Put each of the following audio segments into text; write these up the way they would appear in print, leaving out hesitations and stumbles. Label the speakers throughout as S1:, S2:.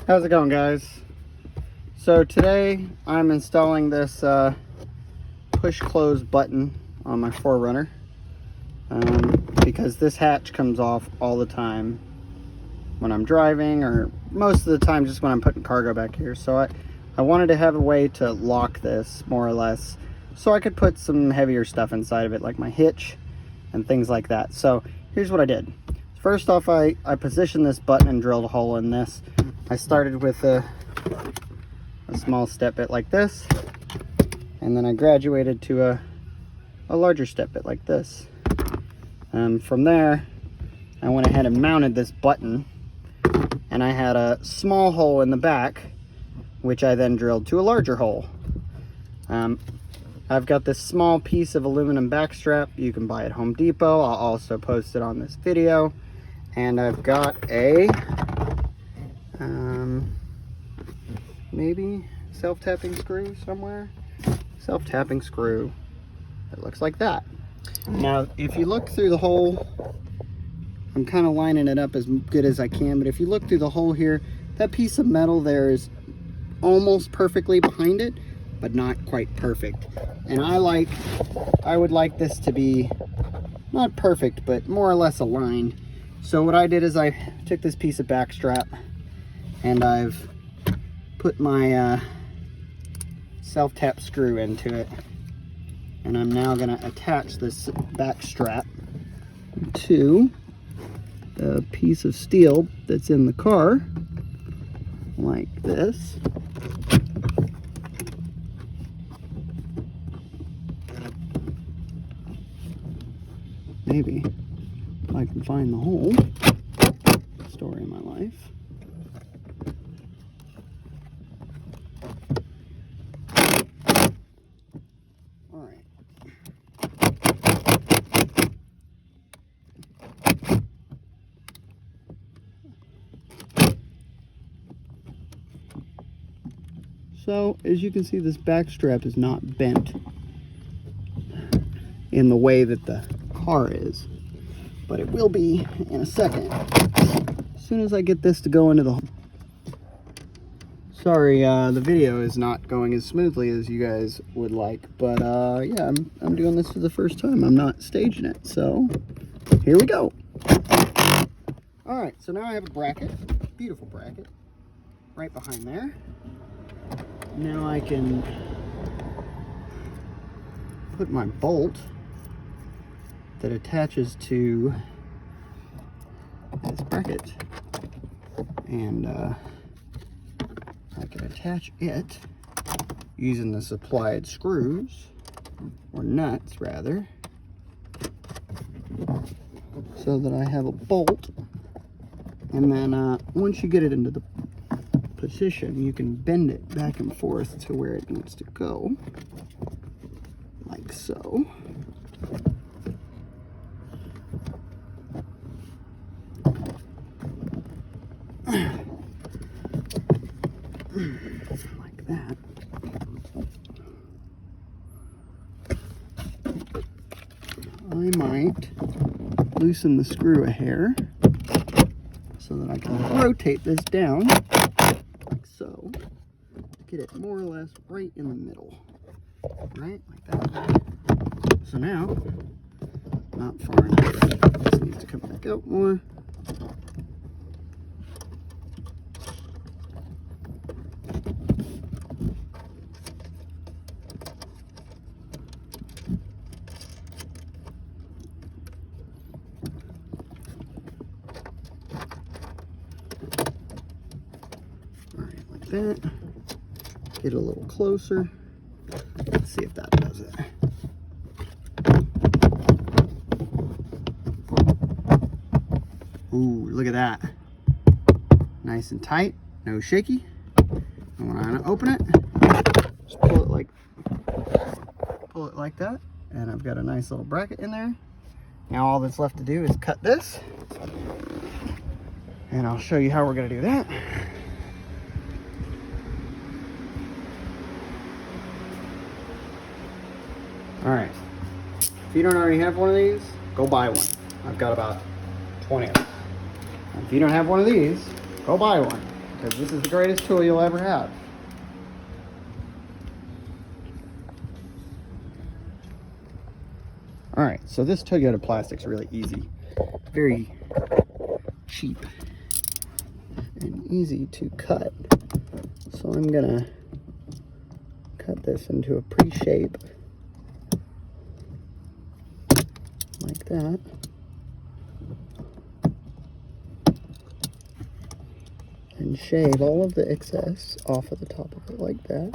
S1: How's it going, guys? So today I'm installing this push close button on my 4Runner because this hatch comes off all the time when I'm driving, or most of the time just when I'm putting cargo back here. So I wanted to have a way to lock this more or less so I could put some heavier stuff inside of it, like my hitch and things like that. So here's what I did. First off, I positioned this button and drilled a hole in this. I started with a small step bit like this, and then I graduated to a larger step bit like this. From there, I went ahead and mounted this button, and I had a small hole in the back, which I then drilled to a larger hole. I've got this small piece of aluminum backstrap you can buy at Home Depot. I'll also post it on this video. And I've got a maybe self-tapping screw somewhere. Self-tapping screw that looks like that. Now, if you look through the hole, I'm kind of lining it up as good as I can, but if you look through the hole here, that piece of metal there is almost perfectly behind it, but not quite perfect. And I would like this to be not perfect, but more or less aligned. So what I did is I took this piece of backstrap and I've put my self-tap screw into it, and I'm now going to attach this backstrap to the piece of steel that's in the car like this. Maybe if I can find the hole. Story of my life. All right. So, as you can see, this back strap is not bent in the way that the car is, but it will be in a second as soon as I get this to go into the hole. Sorry, the video is not going as smoothly as you guys would like, but yeah, I'm doing this for the first time. I'm not staging it, so here we go. All right, so now I have a bracket, beautiful bracket, right behind there. Now I can put my bolt that attaches to this bracket, and I can attach it using the supplied screws, or nuts rather, so that I have a bolt. And then once you get it into the position, you can bend it back and forth to where it needs to go, like so. Like that. I might loosen the screw a hair so that I can rotate this down like so, get it more or less right in the middle, right like that. So now, not far enough, this needs to come back out more. That. Get a little closer. Let's see if that does it. Ooh, look at that. Nice and tight, no shaky. And when I open it, just pull it like that, and I've got a nice little bracket in there. Now all that's left to do is cut this, and I'll show you how we're going to do that. All right, if you don't already have one of these, go buy one. I've got about 20 of them. If you don't have one of these, go buy one. because this is the greatest tool you'll ever have. Alright, so this Toyota plastic's really easy. Very cheap and easy to cut. So I'm gonna cut this into a pretty shape. Like that. And shave all of the excess off of the top of it like that.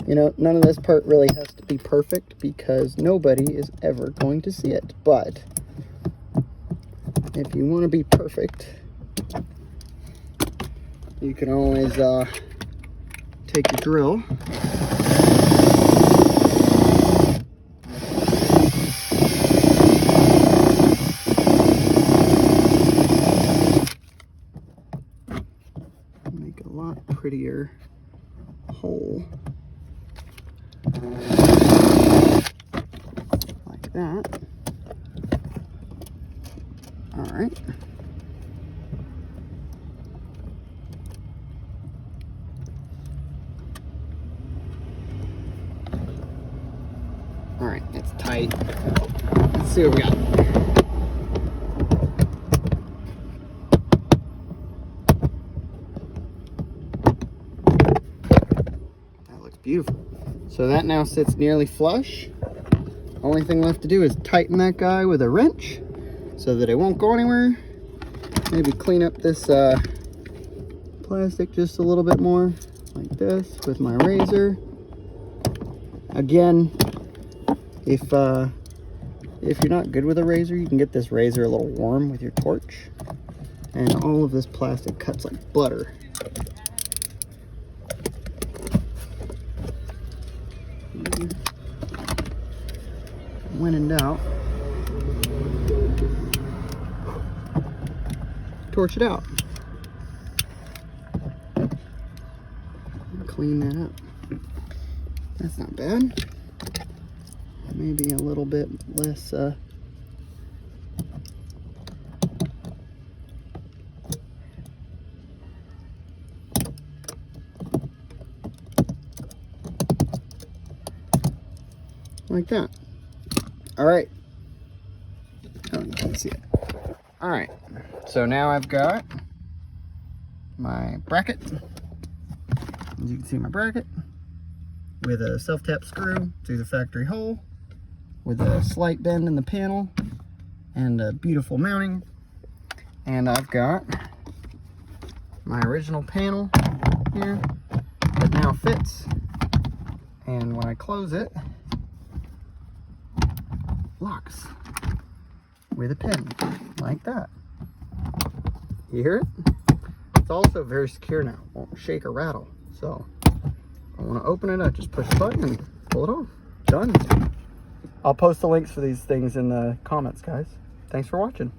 S1: You know, none of this part really has to be perfect because nobody is ever going to see it. But if you want to be perfect, you can always take your drill make a lot prettier hole like that. All right. All right, it's tight. Let's see what we got. That looks beautiful. So that now sits nearly flush. Only thing left to do is tighten that guy with a wrench so that it won't go anywhere. Maybe clean up this plastic just a little bit more, like this, with my razor. Again, if you're not good with a razor, you can get this razor a little warm with your torch. And all of this plastic cuts like butter. When in doubt, torch it out. Clean that up. That's not bad. Maybe a little bit less like that. All right. Oh, you can't see it. All right. So now I've got my bracket. As you can see, my bracket with a self-tap screw through the factory hole, with a slight bend in the panel and a beautiful mounting. And I've got my original panel here that now fits. And when I close it, locks with a pin like that. You hear it? It's also very secure now. Won't shake or rattle. So I want to open it, I just push the button and pull it off. Done. I'll post the links for these things in the comments, guys. Thanks for watching.